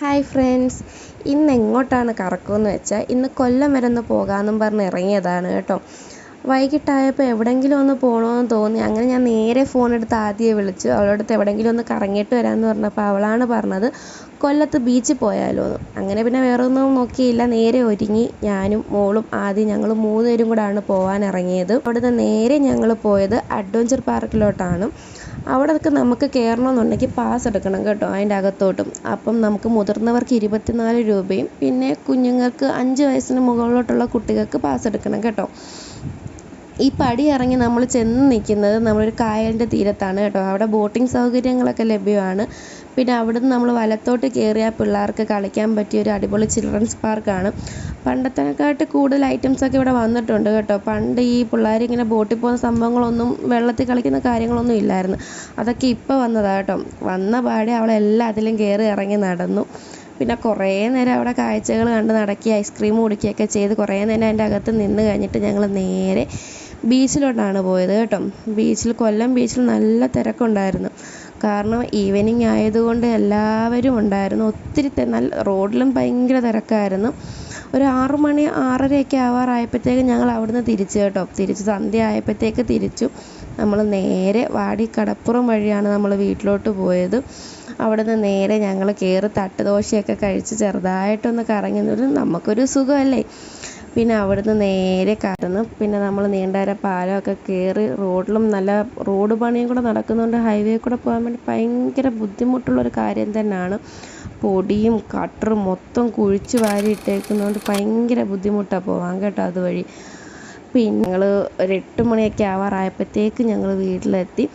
Hi friends, ഇന്ന് എങ്ങോട്ടാണ് കറക്കമെന്ന് വെച്ചാൽ ഇന്ന് കൊല്ലം വരെ ഒന്ന് പോകാമെന്നും പറഞ്ഞ് ഇറങ്ങിയതാണ് കേട്ടോ. വൈകിട്ടായപ്പോൾ എവിടെയെങ്കിലും ഒന്ന് പോകണമെന്ന് തോന്നി. അങ്ങനെ ഞാൻ നേരെ ഫോൺ എടുത്ത് ആദ്യമേ വിളിച്ചു. അവളടുത്ത് എവിടെയെങ്കിലും ഒന്ന് കറങ്ങിയിട്ട് വരാമെന്ന് പറഞ്ഞപ്പോൾ അവളാണ് പറഞ്ഞത് കൊല്ലത്ത് ബീച്ചിൽ പോയാലോ എന്ന്. അങ്ങനെ പിന്നെ വേറെ ഒന്നും നോക്കിയില്ല, നേരെ ഒരുങ്ങി ഞാനും മോളും ആദ്യം ഞങ്ങൾ 3 പേരും കൂടാണ് പോകാൻ ഇറങ്ങിയത്. അവിടുന്ന് നേരെ ഞങ്ങൾ പോയത് അഡ്വഞ്ചർ പാർക്കിലോട്ടാണ്. അവിടെയൊക്കെ നമുക്ക് കയറണമെന്നുണ്ടെങ്കിൽ പാസ് എടുക്കണം കേട്ടോ, അതിൻ്റെ അകത്തോട്ടും. അപ്പം നമുക്ക് മുതിർന്നവർക്ക് 24 രൂപയും പിന്നെ കുഞ്ഞുങ്ങൾക്ക് 5 വയസ്സിന് മുകളിലോട്ടുള്ള കുട്ടികൾക്ക് പാസ് എടുക്കണം കേട്ടോ. ഈ പടി ഇറങ്ങി നമ്മൾ ചെന്ന് നിൽക്കുന്നത് നമ്മളൊരു കായലിൻ്റെ തീരത്താണ് കേട്ടോ. അവിടെ ബോട്ടിംഗ് സൗകര്യങ്ങളൊക്കെ ലഭ്യമാണ്. പിന്നെ അവിടുന്ന് നമ്മൾ വലത്തോട്ട് കയറിയാൽ പിള്ളേർക്ക് കളിക്കാൻ പറ്റിയ ഒരു അടിപൊളി ചിൽഡ്രൻസ് പാർക്കാണ്. പണ്ടത്തേക്കാട്ട് കൂടുതൽ ഐറ്റംസൊക്കെ ഇവിടെ വന്നിട്ടുണ്ട് കേട്ടോ. പണ്ട് ഈ പിള്ളേർ ഇങ്ങനെ ബോട്ടിൽ പോകുന്ന സംഭവങ്ങളൊന്നും, വെള്ളത്തിൽ കളിക്കുന്ന കാര്യങ്ങളൊന്നും ഇല്ലായിരുന്നു. അതൊക്കെ ഇപ്പോൾ വന്നതാണ് കേട്ടോ. വന്ന പാടെ അവളെല്ലാത്തിലും കയറി ഇറങ്ങി നടന്നു. പിന്നെ കുറേ നേരം അവിടെ കാഴ്ചകൾ കണ്ട് നടക്കി ഐസ്ക്രീം കുടിക്കുകയൊക്കെ ചെയ്ത് കുറേ നേരം അതിൻ്റെ അകത്ത് നിന്ന് കഴിഞ്ഞിട്ട് ഞങ്ങൾ നേരെ ബീച്ചിലോട്ടാണ് പോയത് കേട്ടോ. കൊല്ലം ബീച്ചിൽ നല്ല തിരക്കുണ്ടായിരുന്നു. കാരണം ഈവനിങ് ആയതുകൊണ്ട് എല്ലാവരും ഉണ്ടായിരുന്നു. ഒത്തിരി നല്ല റോഡിലും ഭയങ്കര തിരക്കായിരുന്നു. ഒരു 6 മണി 6:30 ആവാറായപ്പോഴത്തേക്ക് ഞങ്ങൾ അവിടുന്ന് തിരിച്ചു കേട്ടോ. സന്ധ്യ ആയപ്പോഴത്തേക്ക് തിരിച്ചു. നമ്മൾ നേരെ വാടിക്കടപ്പുറം വഴിയാണ് നമ്മൾ വീട്ടിലോട്ട് പോയത്. അവിടുന്ന് നേരെ ഞങ്ങൾ കയറി തട്ടുദോശയൊക്കെ കഴിച്ച് ചെറുതായിട്ടൊന്ന് കറങ്ങി. നമുക്കൊരു സുഖമല്ലേ. പിന്നെ അവിടുന്ന് നേരെ കടന്ന് പിന്നെ നമ്മൾ നീണ്ടകര പാലമൊക്കെ കയറി. റോഡിലും നല്ല റോഡ് പണിയും കൂടെ നടക്കുന്നുണ്ട്. ഹൈവേ കൂടെ പോകാൻ വേണ്ടി ഭയങ്കര ബുദ്ധിമുട്ടുള്ളൊരു കാര്യം തന്നെയാണ്. പൊടിയും കട്ടറും മൊത്തം കുഴിച്ച് വാരി ഇട്ടേക്കുന്നതുകൊണ്ട് ഭയങ്കര ബുദ്ധിമുട്ടാണ് പോകാൻ കേട്ടോ അതുവഴി. പിന്നെ ഞങ്ങൾ ഒരു 8 മണിയൊക്കെ ആവാറായപ്പോഴത്തേക്ക് ഞങ്ങൾ വീട്ടിലെത്തി.